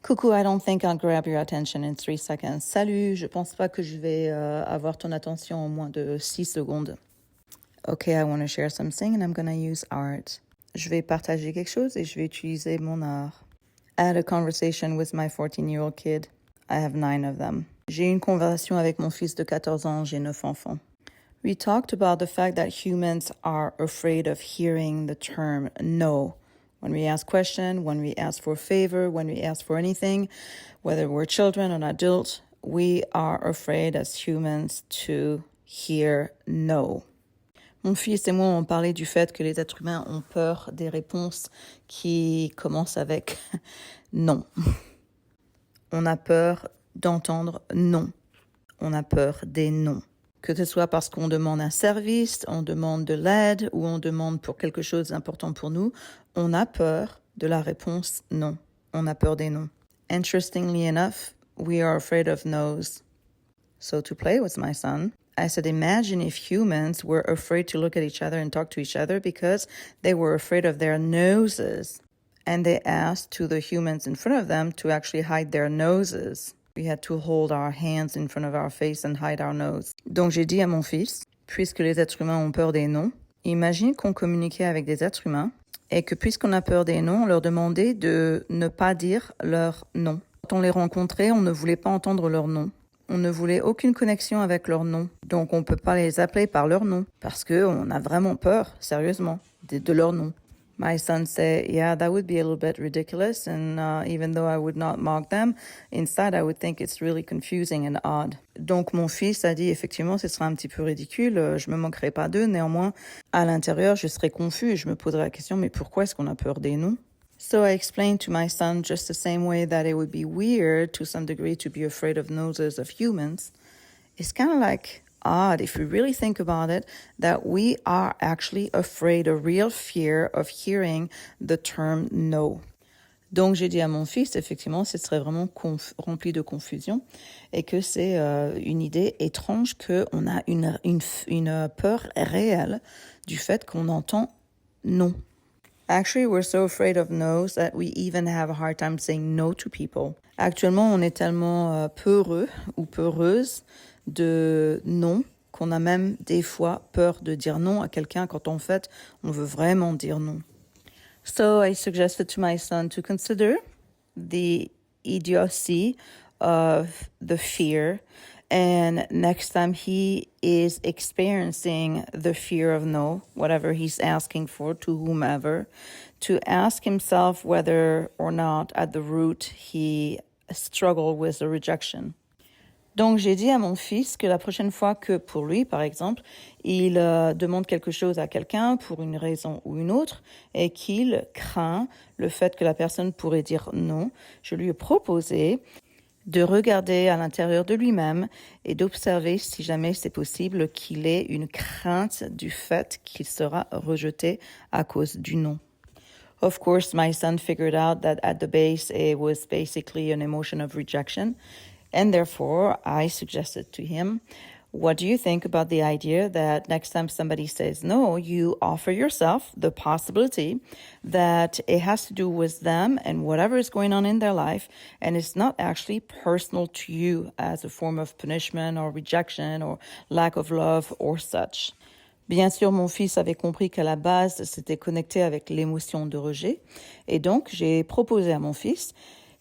Coucou, I don't think I'll grab your attention in 3 seconds. Salut, je pense pas que je vais avoir ton attention en moins de 6 secondes. Okay, I want to share something and I'm gonna use art. Je vais partager quelque chose et je vais utiliser mon art. I had a conversation with my 14-year-old kid. I have 9 of them. J'ai eu une conversation avec mon fils de 14 ans, j'ai 9 enfants. We talked about the fact that humans are afraid of hearing the term no. When we ask questions, when we ask for a favor, when we ask for anything, whether we're children or adults, we are afraid as humans to hear no. Mon fils et moi, on parlait du fait que les êtres humains ont peur des réponses qui commencent avec non. On a peur d'entendre non. On a peur des noms. Que ce soit parce qu'on demande un service, on demande de l'aide ou on demande pour quelque chose d'important pour nous, on a peur de la réponse non. On a peur des noms. Interestingly enough, we are afraid of no's. So to play with my son, I said, imagine if humans were afraid to look at each other and talk to each other because they were afraid of their noses. And they asked to the humans in front of them to actually hide their noses. We had to hold our hands in front of our face and hide our nose. Donc j'ai dit à mon fils, puisque les êtres humains ont peur des noms, imagine qu'on communiquait avec des êtres humains et que puisqu'on a peur des noms, on leur demandait de ne pas dire leur nom. Quand on les rencontrait, on ne voulait pas entendre leur nom. On ne voulait aucune connexion avec leur nom. Donc on ne peut pas les appeler par leur nom parce qu'on a vraiment peur, sérieusement, de leur nom. My son said, yeah, that would be a little bit ridiculous. And even though I would not mock them, inside I would think it's really confusing and odd. Donc mon fils a dit, effectivement, ce sera un petit peu ridicule. Je me moquerai pas d'eux. Néanmoins, à l'intérieur, je serais confus et je me poserais la question, mais pourquoi est-ce qu'on a peur des noms? So I explained to my son just the same way that it would be weird to some degree to be afraid of noses of humans. It's kind of like odd, if we really think about it, that we are actually afraid, a real fear of hearing the term no. Donc j'ai dit à mon fils, effectivement, ce serait vraiment rempli de confusion et que c'est une idée étrange qu'on a une peur réelle du fait qu'on entend non. Actually, we're so afraid of no's that we even have a hard time saying no to people. Actuellement, on est tellement peureux ou peureuse de non qu'on a même des fois peur de dire non à quelqu'un quand en fait on veut vraiment dire non. So I suggested to my son to consider the idiocy of the fear, and next time he is experiencing the fear of no, whatever he's asking for to whomever, to ask himself whether or not at the root he struggled with the rejection. Donc, j'ai dit à mon fils que la prochaine fois que, pour lui, par exemple, il demande quelque chose à quelqu'un pour une raison ou une autre et qu'il craint le fait que la personne pourrait dire non, je lui ai proposé de regarder à l'intérieur de lui-même et d'observer, si jamais c'est possible, qu'il ait une crainte du fait qu'il sera rejeté à cause du non. Of course, my son figured out that at the base it was basically an emotion of rejection. And therefore, I suggested to him, what do you think about the idea that next time somebody says no, you offer yourself the possibility that it has to do with them and whatever is going on in their life, and it's not actually personal to you as a form of punishment or rejection or lack of love or such. Bien sûr, mon fils avait compris qu'à la base, c'était connecté avec l'émotion de rejet. Et donc, j'ai proposé à mon fils,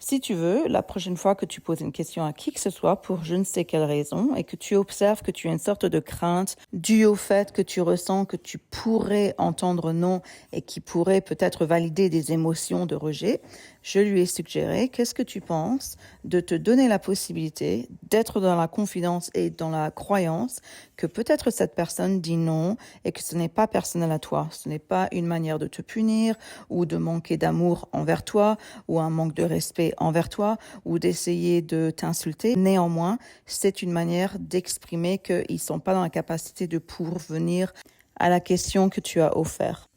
si tu veux, la prochaine fois que tu poses une question à qui que ce soit pour je ne sais quelle raison et que tu observes que tu as une sorte de crainte due au fait que tu ressens que tu pourrais entendre non et qui pourrait peut-être valider des émotions de rejet, je lui ai suggéré, qu'est-ce que tu penses de te donner la possibilité d'être dans la confidence et dans la croyance que peut-être cette personne dit non et que ce n'est pas personnel à toi. Ce n'est pas une manière de te punir ou de manquer d'amour envers toi ou un manque de respect envers toi ou d'essayer de t'insulter. Néanmoins, c'est une manière d'exprimer qu'ils ne sont pas dans la capacité de pourvenir à la question que tu as offerte.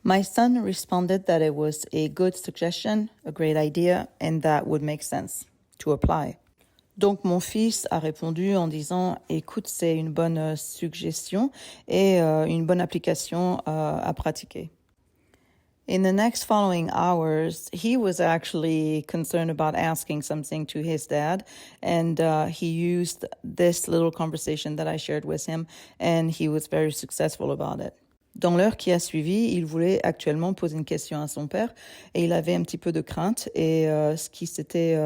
My son responded that it was a good suggestion, a great idea, and that would make sense to apply. Donc mon fils a répondu en disant « Écoute, c'est une bonne suggestion et une bonne application à pratiquer ». In the next following hours, he was actually concerned about asking something to his dad, and he used this little conversation that I shared with him, and he was very successful about it. Dans l'heure qui a suivi, il voulait actuellement poser une question à son père et il avait un petit peu de crainte et ce qui s'était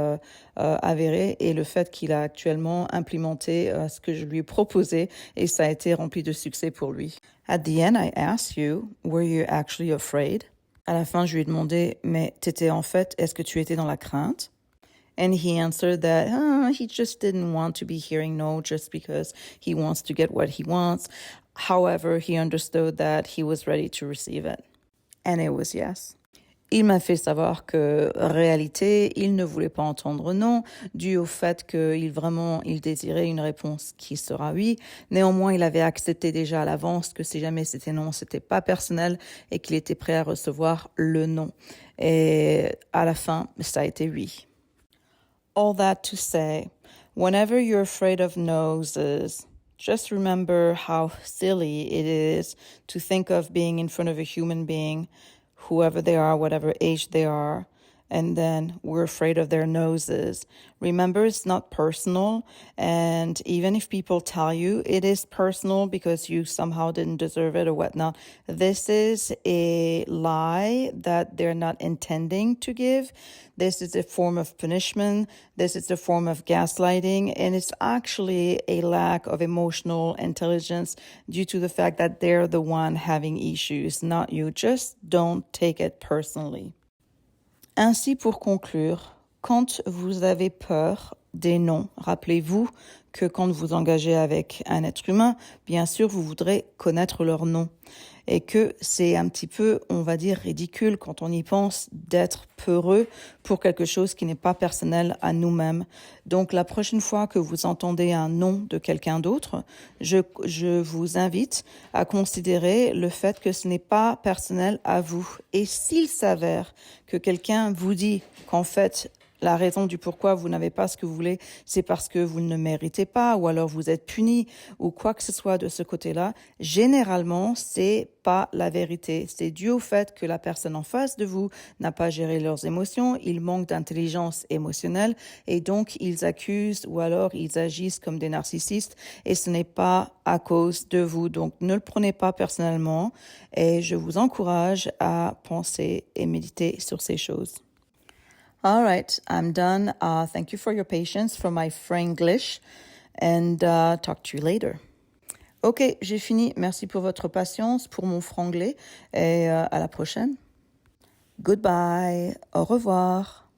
avéré est le fait qu'il a actuellement implémenté ce que je lui ai proposé et ça a été rempli de succès pour lui. At the end, I asked you, were you actually afraid? À la fin, je lui ai demandé, mais est-ce que tu étais dans la crainte? And he answered that he just didn't want to be hearing no just because he wants to get what he wants. However, he understood that he was ready to receive it. And it was yes. Il m'a fait savoir que, réalité, il ne voulait pas entendre non, dû au fait qu'il désirait une réponse qui sera oui. Néanmoins, il avait accepté déjà à l'avance que si jamais c'était non, c'était pas personnel et qu'il était prêt à recevoir le non. Et à la fin, ça a été oui. All that to say, whenever you're afraid of noses, just remember how silly it is to think of being in front of a human being, whoever they are, whatever age they are, and then we're afraid of their noses. Remember, it's not personal, and even if people tell you it is personal because you somehow didn't deserve it or whatnot, this is a lie that they're not intending to give. This is a form of punishment. This is a form of gaslighting, and it's actually a lack of emotional intelligence due to the fact that they're the one having issues, not you. Just don't take it personally. Ainsi, pour conclure, quand vous avez peur des noms, rappelez-vous que quand vous engagez avec un être humain, bien sûr, vous voudrez connaître leur nom. Et que c'est un petit peu, on va dire, ridicule quand on y pense d'être peureux pour quelque chose qui n'est pas personnel à nous-mêmes. Donc la prochaine fois que vous entendez un nom de quelqu'un d'autre, je vous invite à considérer le fait que ce n'est pas personnel à vous. Et s'il s'avère que quelqu'un vous dit qu'en fait, la raison du pourquoi vous n'avez pas ce que vous voulez, c'est parce que vous ne le méritez pas, ou alors vous êtes puni, ou quoi que ce soit de ce côté-là. Généralement, c'est pas la vérité. C'est dû au fait que la personne en face de vous n'a pas géré leurs émotions, ils manquent d'intelligence émotionnelle, et donc ils accusent ou alors ils agissent comme des narcissistes, et ce n'est pas à cause de vous. Donc ne le prenez pas personnellement, et je vous encourage à penser et méditer sur ces choses. All right, I'm done. Thank you for your patience for my Franglish and talk to you later. Ok, j'ai fini. Merci pour votre patience, pour mon franglais et à la prochaine. Goodbye. Au revoir.